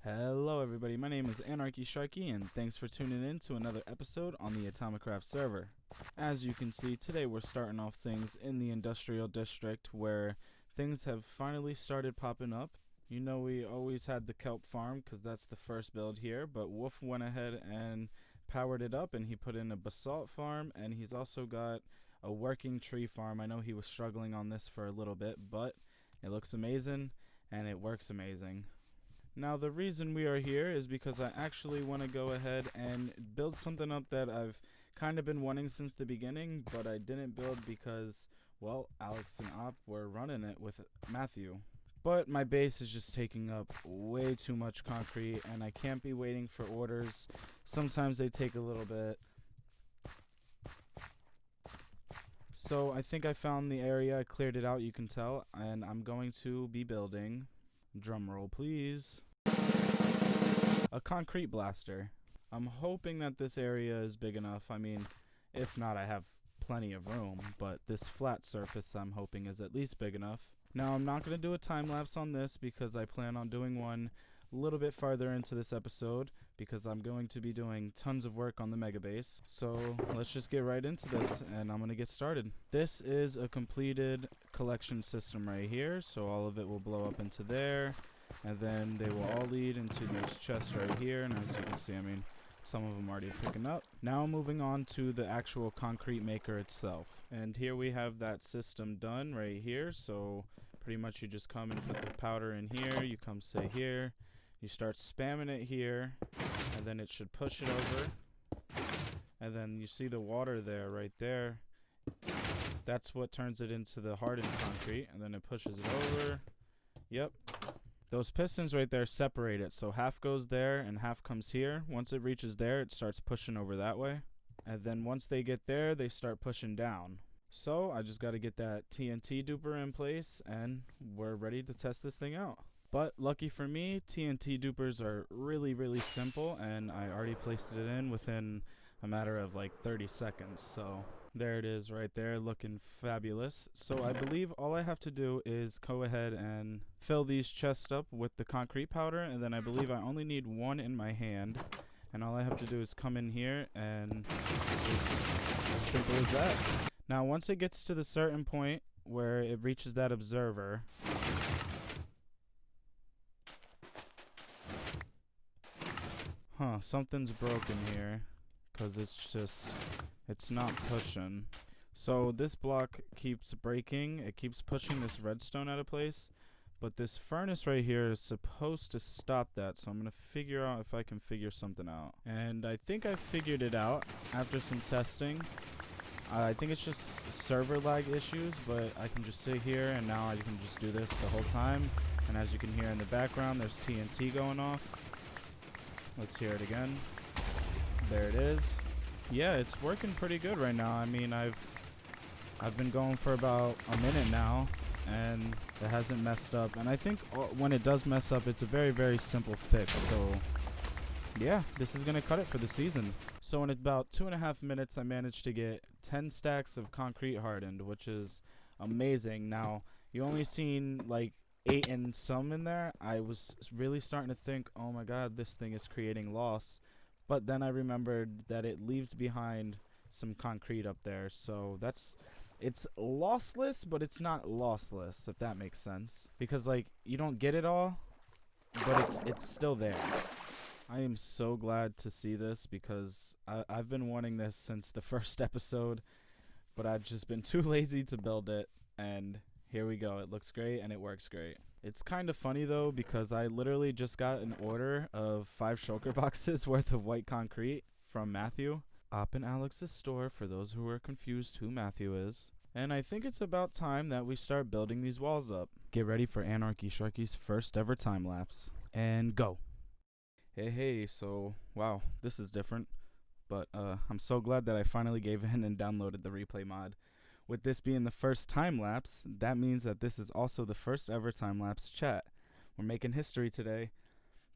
Hello everybody, my name is Anarchy Sharky and thanks for tuning in to another episode on the AtomiCraft server. As you can see, today we're starting off things in the industrial district where things have finally started popping up. You know, we always had the kelp farm because that's the first build here, but Wolf went ahead and powered it up and he put in a basalt farm, and he's also got a working tree farm. I know he was struggling on this for a little bit, but it looks amazing and it works amazing. Now the reason we are here is because I actually want to go ahead and build something up that I've kind of been wanting since the beginning, but I didn't build because, well, Alex and Op were running it with Matthew. But my base is just taking up way too much concrete and I can't be waiting for orders. Sometimes they take a little bit. So I think I found the area, I cleared it out, you can tell, and I'm going to be building, drum roll please, a concrete blaster. I'm hoping that this area is big enough. I mean, if not, I have plenty of room, but this flat surface I'm hoping is at least big enough. Now I'm not going to do a time lapse on this because I plan on doing one a little bit farther into this episode because I'm going to be doing tons of work on the mega base. So let's just get right into this and I'm going to get started. This is a completed collection system right here, so all of it will blow up into there and then they will all lead into these chests right here, and as you can see, I mean, some of them already picking up. Now moving on to the actual concrete maker itself, and here we have that system done right here. So pretty much you just come and put the powder in here, you come say here, you start spamming it here, and then it should push it over, and then you see the water there, right there. That's what turns it into the hardened concrete, and then it pushes it over. Yep. Those pistons right there separate it, so half goes there and half comes here. Once it reaches there, it starts pushing over that way. And then once they get there, they start pushing down. So I just got to get that TNT duper in place and we're ready to test this thing out. But lucky for me, TNT dupers are really simple, and I already placed it in within a matter of like 30 seconds. So there it is right there, looking fabulous. So I believe all I have to do is go ahead and fill these chests up with the concrete powder, and then I believe I only need one in my hand, and all I have to do is come in here, and it's as simple as that. Now once it gets to the certain point where it reaches that observer, something's broken here, because it's not pushing. So this block keeps breaking, it keeps pushing this redstone out of place, but this furnace right here is supposed to stop that. So I'm gonna figure out if I can figure something out, and I think I figured it out after some testing. I think it's just server lag issues, but I can just sit here and now I can just do this the whole time, and as you can hear in the background, there's TNT going off. Let's hear it again. There it is. Yeah, it's working pretty good right now. I mean, I've been going for about a minute now, and it hasn't messed up. And I think when it does mess up, it's a very simple fix. So yeah, this is gonna cut it for the season. So in about 2.5 minutes, I managed to get 10 stacks of concrete hardened, which is amazing. Now you only seen like 8 and some in there. I was really starting to think, oh my god, this thing is creating loss. But then I remembered that it leaves behind some concrete up there. So it's lossless, but it's not lossless, if that makes sense. Because like, you don't get it all, but it's still there. I am so glad to see this because I've been wanting this since the first episode, but I've just been too lazy to build it, and here we go. It looks great and it works great. It's kind of funny though, because I literally just got an order of 5 shulker boxes worth of white concrete from Matthew. Op and Alex's store, for those who are confused who Matthew is. And I think it's about time that we start building these walls up. Get ready for Anarchy Sharky's first ever time lapse. And go. Hey, so wow, this is different. But I'm so glad that I finally gave in and downloaded the replay mod. With this being the first time-lapse, that means that this is also the first ever time-lapse chat. We're making history today.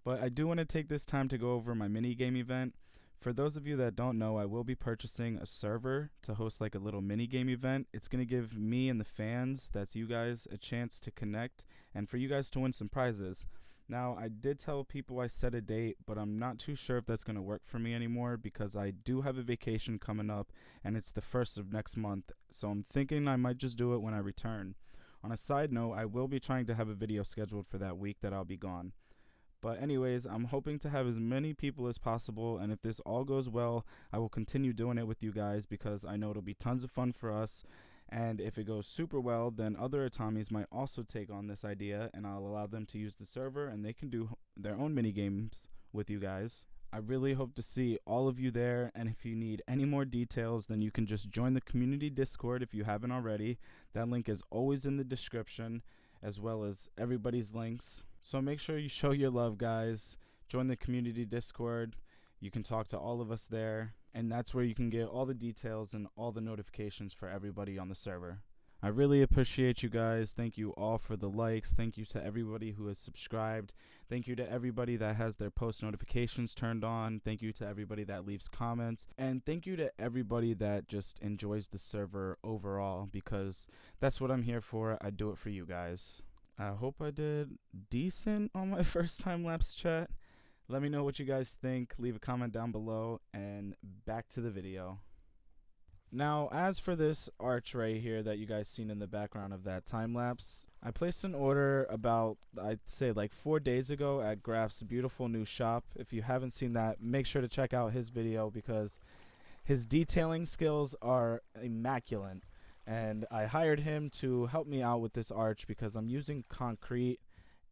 But I do want to take this time to go over my mini-game event. For those of you that don't know, I will be purchasing a server to host like a little mini-game event. It's going to give me and the fans, that's you guys, a chance to connect and for you guys to win some prizes. Now, I did tell people I set a date, but I'm not too sure if that's going to work for me anymore because I do have a vacation coming up and it's the 1st of next month, so I'm thinking I might just do it when I return. On a side note, I will be trying to have a video scheduled for that week that I'll be gone. But anyways, I'm hoping to have as many people as possible, and if this all goes well, I will continue doing it with you guys because I know it'll be tons of fun for us. And if it goes super well, then other Atomis might also take on this idea, and I'll allow them to use the server, and they can do their own mini games with you guys. I really hope to see all of you there, and if you need any more details, then you can just join the community Discord if you haven't already. That link is always in the description, as well as everybody's links. So make sure you show your love, guys. Join the community Discord. You can talk to all of us there, and that's where you can get all the details and all the notifications for everybody on the server. I really appreciate you guys. Thank you all for the likes. Thank you to everybody who has subscribed. Thank you to everybody that has their post notifications turned on. Thank you to everybody that leaves comments. And thank you to everybody that just enjoys the server overall, because that's what I'm here for. I do it for you guys. I hope I did decent on my first time-lapse chat. Let me know what you guys think. Leave a comment down below, and back to the video. Now, as for this arch right here that you guys seen in the background of that time-lapse, I placed an order about, I'd say like 4 days ago at Graff's beautiful new shop. If you haven't seen that, make sure to check out his video because his detailing skills are immaculate. And I hired him to help me out with this arch because I'm using concrete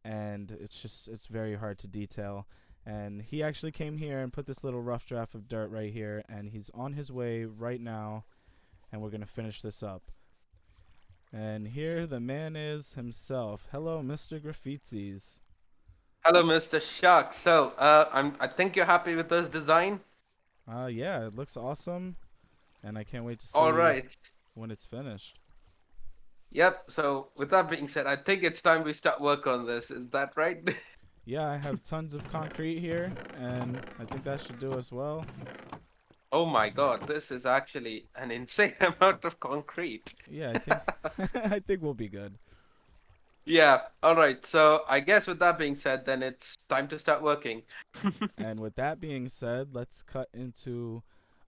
and it's very hard to detail. And he actually came here and put this little rough draft of dirt right here, and he's on his way right now, and we're gonna finish this up. And here the man is himself. Hello, Mr. Graffitzis. Hello, Mr. Shark. So, I think you're happy with this design? Yeah, it looks awesome, and I can't wait to see All right. when it's finished. Yep. So, with that being said, I think it's time we start work on this. Is that right? Yeah, I have tons of concrete here, and I think that should do as well. Oh my God, this is actually an insane amount of concrete. Yeah, I think I think we'll be good. Yeah. All right. So, I guess with that being said, then it's time to start working. And with that being said, let's cut into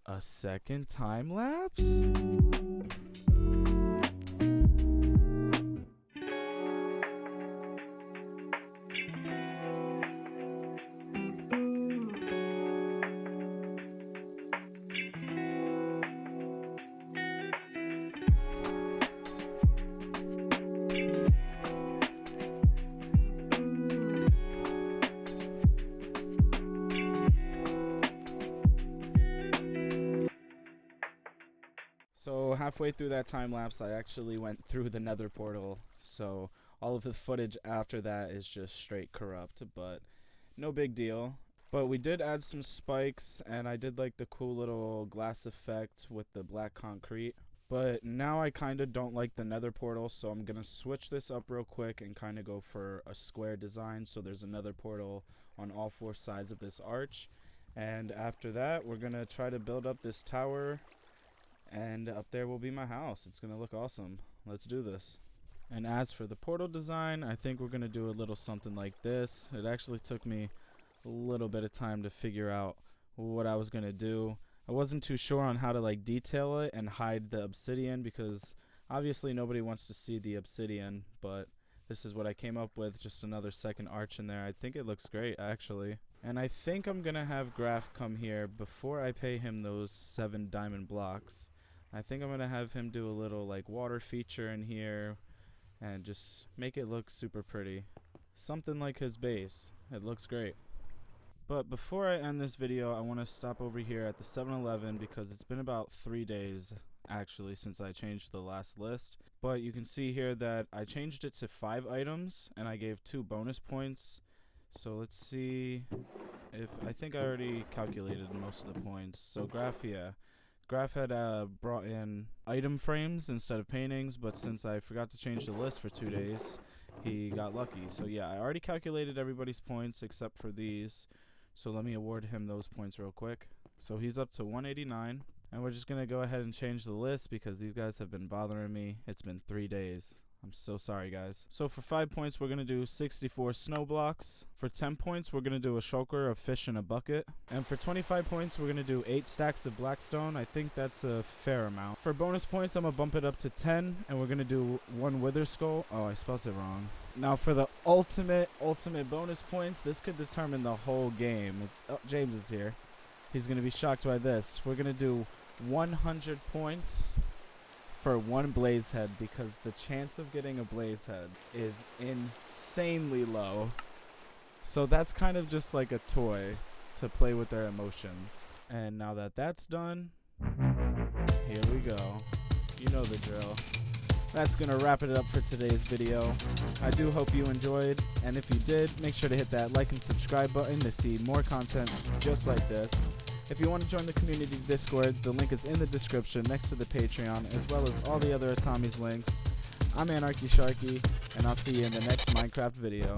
a second time lapse. So halfway through that time lapse, I actually went through the nether portal, so all of the footage after that is just straight corrupt, but no big deal. But we did add some spikes, and I did like the cool little glass effect with the black concrete. But now I kind of don't like the nether portal, so I'm going to switch this up real quick and kind of go for a square design, so there's a nether portal on all 4 sides of this arch. And after that, we're going to try to build up this tower, and up there will be my house. It's gonna look awesome. Let's do this. And as for the portal design, I think we're gonna do a little something like this. It actually took me a little bit of time to figure out what I was gonna do. I wasn't too sure on how to like detail it and hide the obsidian because obviously nobody wants to see the obsidian, but this is what I came up with, just another second arch in there. I think it looks great actually. And I think I'm gonna have Graff come here before I pay him those 7 diamond blocks. I think I'm gonna have him do a little like water feature in here and just make it look super pretty. Something like his base. It looks great. But before I end this video, I want to stop over here at the 7-Eleven because it's been about 3 days actually since I changed the last list. But you can see here that I changed it to 5 items and I gave 2 bonus points. So let's see if I think I already calculated most of the points. So Graff had brought in item frames instead of paintings, but since I forgot to change the list for 2 days, he got lucky. So yeah, I already calculated everybody's points except for these. So let me award him those points real quick. So he's up to 189, and we're just going to go ahead and change the list because these guys have been bothering me. It's been 3 days. I'm so sorry, guys. So for 5 points, we're going to do 64 snow blocks. For 10 points, we're going to do a shulker of fish in a bucket. And for 25 points, we're going to do 8 stacks of blackstone. I think that's a fair amount. For bonus points, I'm going to bump it up to 10. And we're going to do 1 wither skull. Oh, I spelled it wrong. Now for the ultimate bonus points, this could determine the whole game. Oh, James is here. He's going to be shocked by this. We're going to do 100 points for 1 blaze head, because the chance of getting a blaze head is insanely low. So that's kind of just like a toy to play with their emotions. And now that that's done, here we go. You know the drill. That's gonna wrap it up for today's video. I do hope you enjoyed, and if you did, make sure to hit that like and subscribe button to see more content just like this. If you want to join the community Discord, the link is in the description next to the Patreon, as well as all the other ATOMIS links. I'm Anarchy Sharky, and I'll see you in the next Minecraft video.